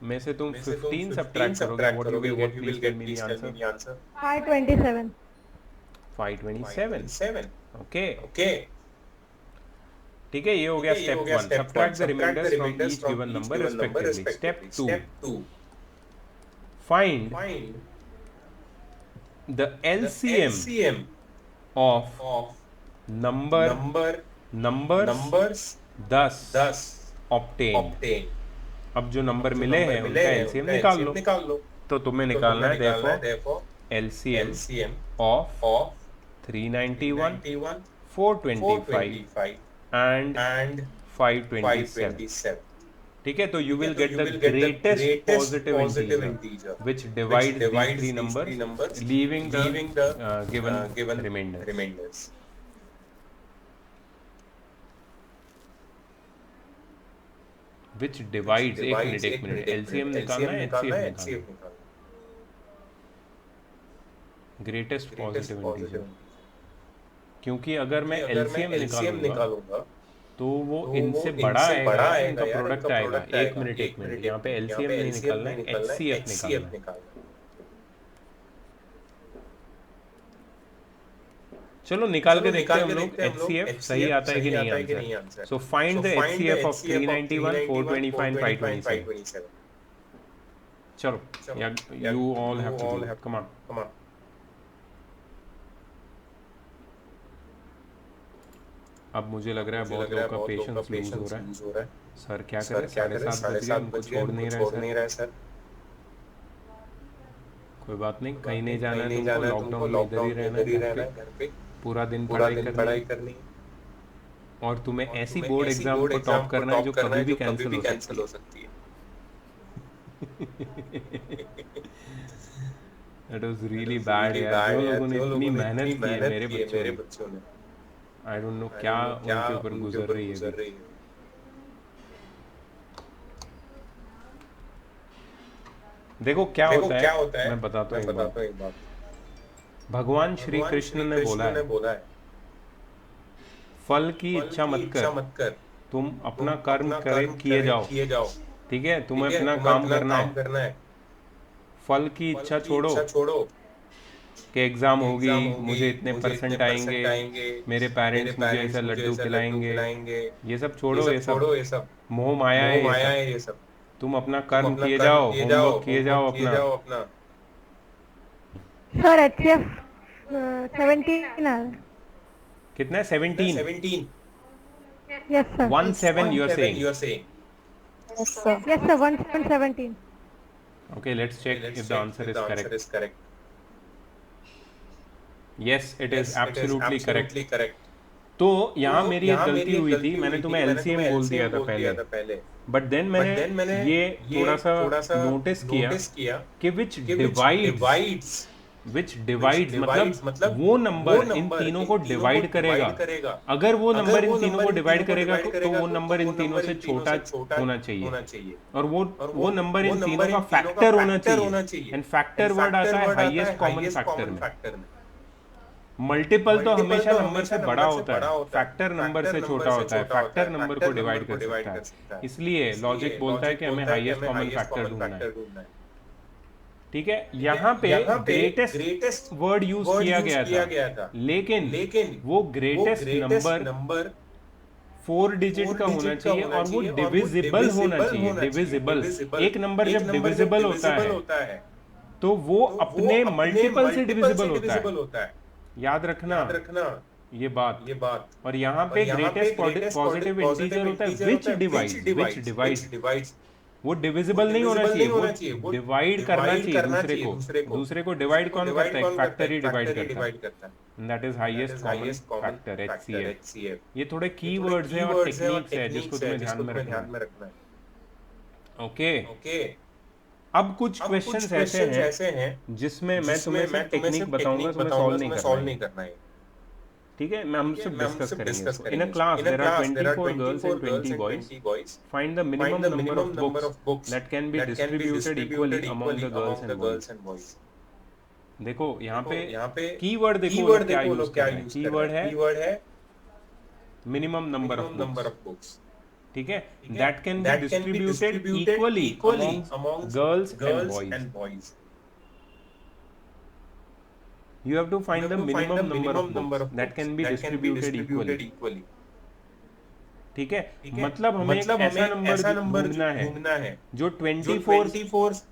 Speaker 1: में से तुम 15 सब्ट्रैक्ट करोगे, what you will get? Please tell me the answer. 527. Okay. ठीक है, ये हो गया step 1. Subtract the remainders from each given number respectively. Step 2. Find the LCM of numbers 10 obtained. अब जो नंबर मिले हैं उनका LCM निकाल लो. तो तुम्हें निकालना है therefore LCM of 391, 425 and 527. ठीक है, तो you will get the greatest positive integer which divides these three numbers, leaving the given remainders. Which divides, एक मिनट LCM निकालना है, HCF निकालना है. Greatest positive integer. क्योंकि अगर मैं LCM निकालूंगा तो वो इनसे बड़ा आएगा, इनका प्रोडक्ट आएगा. एक मिनट यहाँ पे LCM नहीं निकालना है, HCF निकालना है. चलो निकाल के देखते हैं हम लोग HCF सही आता है कि नहीं answer. So find the HCF of 391, 425 and 527. चलो, you all have to do it. Come on. अब मुझे लग रहा है बहुत लोगों का पेशेंस लूज हो रहा है. सर क्या करें, 7:30 बज गए, हमको छोड़ नहीं रहे सर. कोई बात नहीं, कहीं नहीं जाना है तुमको. लॉकडाउन में इधर ही रहना है, घर पे पूरा दिन पढ़ाई करनी. और तुम्हें ऐसी बोर्ड एग्जाम को टॉप करना है जो कभी भी कैंसिल हो सकती है. That was really bad यार. जो लोगों ने इतनी मेहनत की है मेरे बच्चों ने, I don't know क्या उनके ऊपर गुजर रही है. देखो क्या होता है, मैं बताता हूँ एक बात. भगवान श्री कृष्ण ने बोला है, फल की इच्छा मत कर, तुम अपना कर्म किए जाओ. ठीक है, तुम्हें अपना काम करना है. फल की इच्छा छोड़ो कि एग्जाम होगी, मुझे इतने परसेंट आएंगे, मेरे पेरेंट्स मुझे ऐसा लड्डू खिलाएंगे. ये सब छोड़ो, ये सब मोह माया है ये सब. तुम अपना कर्म किए जाओ, होमवर्क किए जाओ अपना.
Speaker 5: सर HCF 17
Speaker 1: कितना है? 17.
Speaker 5: Yes sir.
Speaker 1: 17 you are saying.
Speaker 2: Yes sir.
Speaker 5: 17.
Speaker 1: Okay, let's check if the answer is correct. Yes, it is absolutely correct. तो यहाँ मेरी एक गलती हुई थी, मैंने तुम्हें एलसीएम बोल दिया था पहले, बट देन मैंने ये थोड़ा सा नोटिस किया कि विच डिवाइड्स मतलब वो नंबर इन तीनों को डिवाइड करेगा। अगर वो नंबर इन तीनों को डिवाइड करेगा तो वो नंबर इन तीनों से छोटा होना चाहिए, और वो नंबर इन तीनों का फैक्टर होना चाहिए। एंड फैक्टर वर्ड आता है हाईएस्ट कॉमन फैक्टर में। मल्टीपल तो हमेशा नंबर से बड़ा होता है, फैक्टर नंबर से छोटा होता है, फैक्टर नंबर को डिवाइड कर सकता है। इसलिए लॉजिक बोलता है कि हमें हाईएस्ट कॉमन फैक्टर ढूंढना है। ठीक है, यहाँ पे ग्रेटेस्ट वर्ड यूज किया गया था, लेकिन वो ग्रेटेस्ट नंबर 4 डिजिट का होना चाहिए और वो डिविजिबल होना चाहिए। डिविजिबल, एक नंबर जब डिविजिबल होता है तो वो अपने मल्टीपल से डिविजिबल होता है। याद रखना ये बात। और यहाँ पे ग्रेटेस्ट पॉजिटिव इंटीजर होता है विच डिवाइड्स। वो डिविजिबल नहीं होना चाहिए, वो डिवाइड करना चाहिए दूसरे को डिवाइड कौन करता है? फैक्टर ही डिवाइड करता है। That is highest common factor, HCF। ये थोड़े कीवर्ड्स हैं और टेक्निक्स है जिसको तुम्हें ध्यान में रखना है। ओके, अब कुछ क्वेश्चंस ऐसे हैं जिसमें मैं तुम्हें टेक्निक बताऊंगा, तुम्हें सॉल्व नहीं करना है। ठीक है, मैं हम सब डिस्कस करेंगे इसको। In a class there are 24 girls and 20 boys. Find the minimum number of books that can be distributed equally among the girls and boys. देखो यहाँ पे कीवर्ड देखो क्या यूज कर रहे हैं। कीवर्ड है मिनिमम नंबर ऑफ बुक्स। ठीक है, that can be distributed equally among girls and boys. You have to find the minimum number of that can be distributed equally. ठीक है, मतलब हमें ऐसा नंबर ढूंढना है जो 24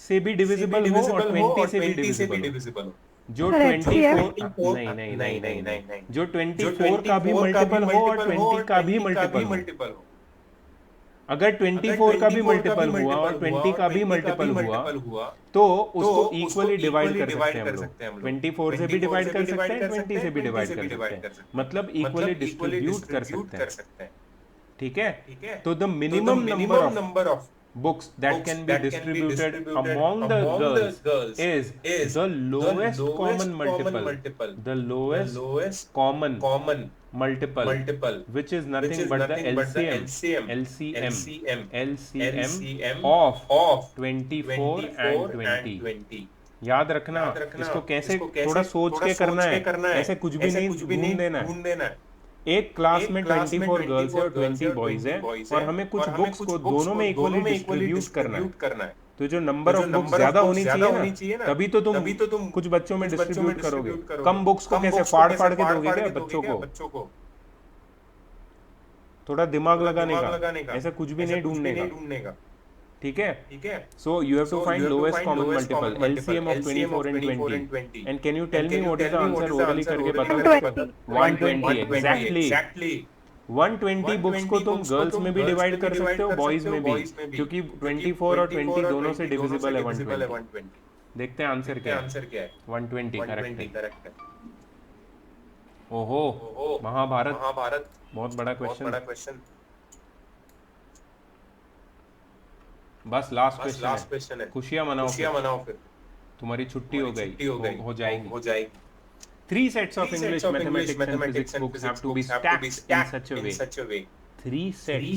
Speaker 1: से भी डिविजिबल हो और 20 से भी डिविजिबल हो। जो 24 नहीं, जो 24 का भी मल्टीपल हो और 20 का भी मल्टीपल हो। अगर 24 का भी मल्टीपल हुआ और 20 का भी मल्टीपल हुआ तो उसको इक्वली डिवाइड कर सकते हैं हम लोग। 24 से भी डिवाइड कर सकते हैं, 20 से भी डिवाइड कर सकते हैं, मतलब इक्वली डिस्ट्रीब्यूट कर सकते हैं। ठीक है, तो the minimum number of books that can be distributed among the girls is the lowest common multiple, the lowest common multiple, which is nothing but the LCM of 24 and 20। याद रखना, इसको कैसे थोड़ा सोच के करना है, ऐसे कुछ भी नहीं ढूंढ देना है। एक क्लास में 24 गर्ल्स है और 20 बॉयज है और हमें कुछ बुक्स को दोनों में इक्वली डिस्ट्रीब्यूट करना है। तो जो नंबर ऑफ बुक्स ज्यादा होनी चाहिए ना, तभी तो तुम कुछ बच्चों में डिस्ट्रीब्यूट करोगे। कम बुक्स को कैसे फाड़ के दोगे क्या बच्चों को? थोड़ा दिमाग लगाने का, ऐसा कुछ भी नहीं ढूंढने का। ठीक है, so you have to find lowest common multiple, LCM of 24 and 20। And can you tell me what is the answer? Orally करके बताओ। 120 एग्जैक्टली। 120 बुक्स को तुम गर्ल्स में भी डिवाइड कर सकते हो, बॉयज में भी, क्योंकि 24 और 20 दोनों से डिविजिबल है 120। देखते हैं आंसर क्या है। 120 करेक्ट है। ओहो, महाभारत बहुत बड़ा क्वेश्चन। बस लास्ट क्वेश्चन है। खुशियां मनाओ फिर, तुम्हारी छुट्टी हो गई, हो जाएगी। 3 sets of English, mathematics and physics books have to be stacked in such a way. 3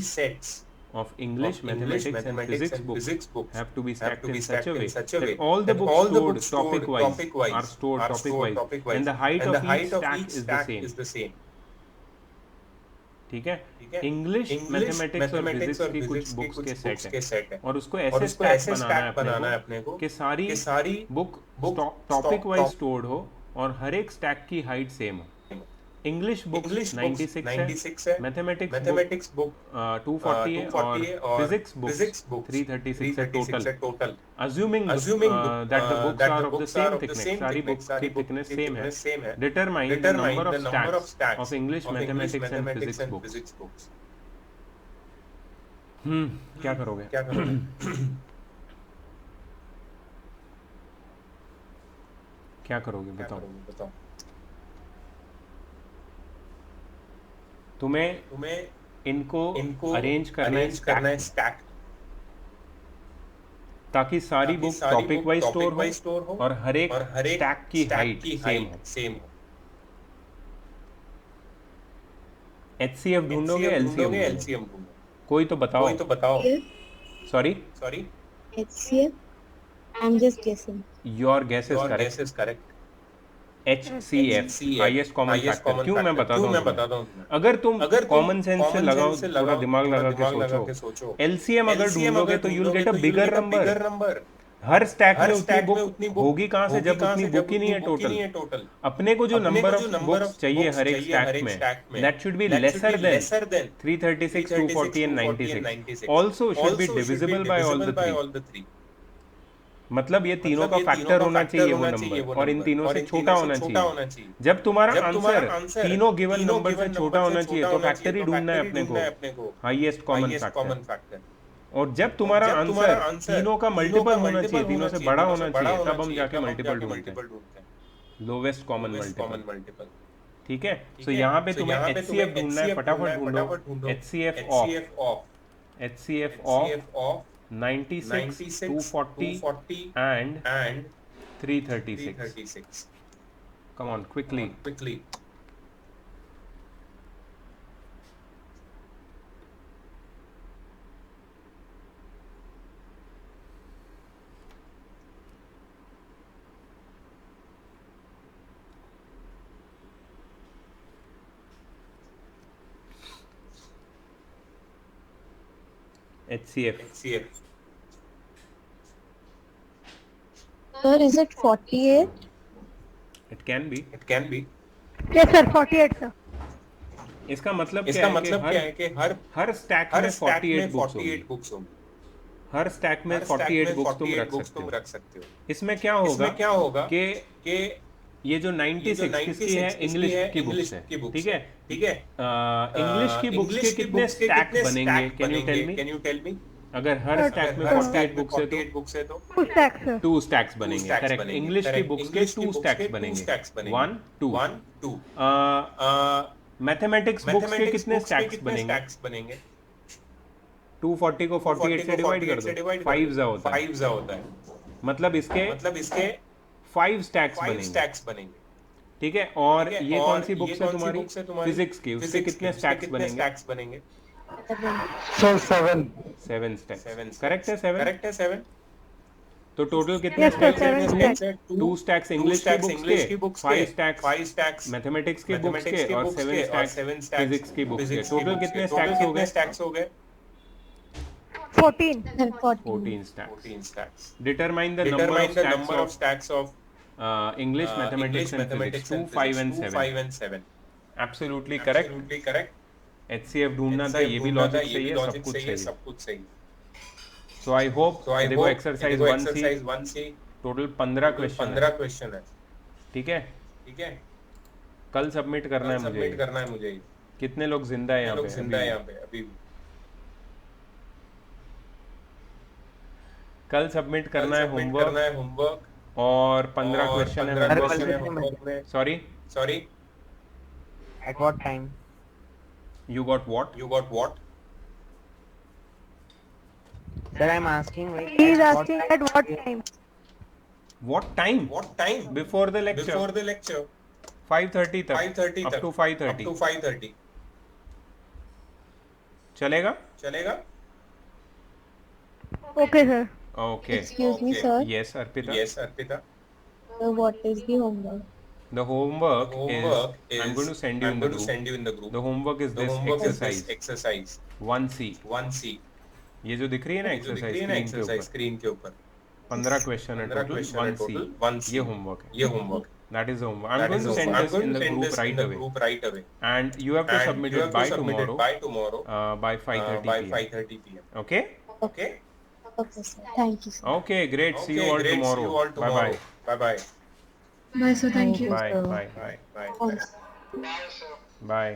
Speaker 1: sets of English, mathematics and physics books have to be stacked in such a way that all the books stored topic-wise are stored topic-wise and the height of each stack is the same. ठीक है, English, mathematics और physics की कुछ books के set है और उसको ऐसे स्टैक बनाना है अपने को कि सारी बुक टॉपिक वाइज स्टोर्ड हो और हर एक स्टैक की हाइट सेम हो। इंग्लिश बुक 96 है, मैथमेटिक्स बुक 240 है और फिजिक्स बुक 336 है total. Assuming that the books are of the same thickness, सारी बुक्स की थिकनेस सेम है। Determine the number of stacks of English, mathematics and physics books. क्या करोगे? क्या करोगे बताओ। तुम्हें इनको अरेंज करना है स्टैक, ताकि सारी बुक टॉपिक वाइज स्टोर हो और हर एक स्टैक की हाइट सेम हो। HCF ढूंढोगे LCM ढूंढोगे? कोई तो बताओ। Sorry,
Speaker 2: HCF? I'm just guessing.
Speaker 1: Your guess is correct. HCF highest common factor. क्यों, मैं बताता हूँ। अगर तुम कॉमन सेंस से लगाओ, थोड़ा दिमाग लगा के सोचो, LCM अगर ढूंढोगे तो you will get a bigger number. Her stack में उतनी बुक होगी कहाँ से जब उतनी बुक ही नहीं है टोटल। अपने को जो नंबर ऑफ बुक्स चाहिए हर एक स्टैक में, that should be lesser than 336, 240 and 96। Also should be divisible by all the three. मतलब ये तीनों का फैक्टर होना चाहिए वो नंबर, और इन तीनों से छोटा होना चाहिए। जब तुम्हारा आंसर तीनों गिवन नंबर से छोटा होना चाहिए तो फैक्टर ही ढूंढना है अपने को, हाईएस्ट कॉमन फैक्टर। और जब तुम्हारा आंसर तीनों का मल्टीपल होना चाहिए, तीनों से बड़ा होना चाहिए, तब हम जाके मल्टीपल ढूंढते हैं, लोवेस्ट कॉमन मल्टीपल। ठीक है, तो यहाँ पे तुम्हें HCF ढूंढना है, फटाफट ढूंढो। HCF of 96, 240 and 336. Come on, quickly. HCF.
Speaker 2: Sir, is it 48?
Speaker 1: It can be.
Speaker 5: Yes sir, 48 sir.
Speaker 1: इसका मतलब क्या है कि हर स्टैक में 48 बुक्स होंगी। हर स्टैक में 48 बुक्स तुम रख सकते हो। इसमें क्या होगा कि ये जो 96 किसकी है? इंग्लिश की बुक्स है। ठीक है, इंग्लिश की बुक्स के कितने स्टैक बनेंगे? Can you tell me? अगर हर स्टैक में 48 बुक्स है तो 2 स्टैक्स बनेंगे। करेक्ट, इंग्लिश की बुक्स के 2 स्टैक्स बनेंगे, 1 2। मैथमेटिक्स बुक्स के कितने स्टैक्स बनेंगे? 240 को 48 से डिवाइड कर दो, 5 होता है। मतलब इसके 5 स्टैक्स बनेंगे। ठीक है, और ये कौन सी बुक्स है तुम्हारी? फिजिक्स की, उसके कितने स्टैक्स बनेंगे? 7 स्टैक्स। करेक्ट है 7। तो टोटल कितने स्टैक्स हैं? 2 स्टैक्स इंग्लिश की बुक्स के, 5 स्टैक्स मैथमेटिक्स की बुक्स के, और 7 स्टैक्स फिजिक्स की बुक्स के। टोटल कितने स्टैक्स हो गए? 14 stacks. Determine the number of stacks of English, mathematics and physics, 2, 5 and 7. Absolutely correct. HCF ढूंढना था, ये भी लॉजिक सही है, सब कुछ सही। So I hope देखो एक्सरसाइज 1C टोटल 15 क्वेश्चन है। ठीक है, कल सबमिट करना है मुझे। कितने लोग जिंदा है यहाँ पे अभी? कल सबमिट करना है होमवर्क, और 15 क्वेश्चन है। Sorry,
Speaker 4: At what time?
Speaker 1: You got what?
Speaker 4: Sir, I'm asking like.
Speaker 5: He is asking at what time?
Speaker 1: What time? Before the lecture. 5:30 तक. Up to 5:30. चलेगा?
Speaker 5: Okay sir.
Speaker 1: Okay.
Speaker 2: Excuse me, sir.
Speaker 1: Yes, Arpita.
Speaker 2: What is the homework?
Speaker 1: The homework is I'm going to send you in the group. The homework is this exercise 1C. ये जो दिख रही है ना exercise screen के ऊपर, 15 question है total, 1C। ये होमवर्क है। That is the homework. I'm going to send this in the group right away. And you have to submit it by tomorrow by 5:30 p.m. Okay?
Speaker 2: Okay, sir. Thank you, sir.
Speaker 1: Okay, great. See you all tomorrow. Bye bye.
Speaker 5: Bye sir, thank you.
Speaker 1: Bye.
Speaker 2: Thanks.
Speaker 1: Bye.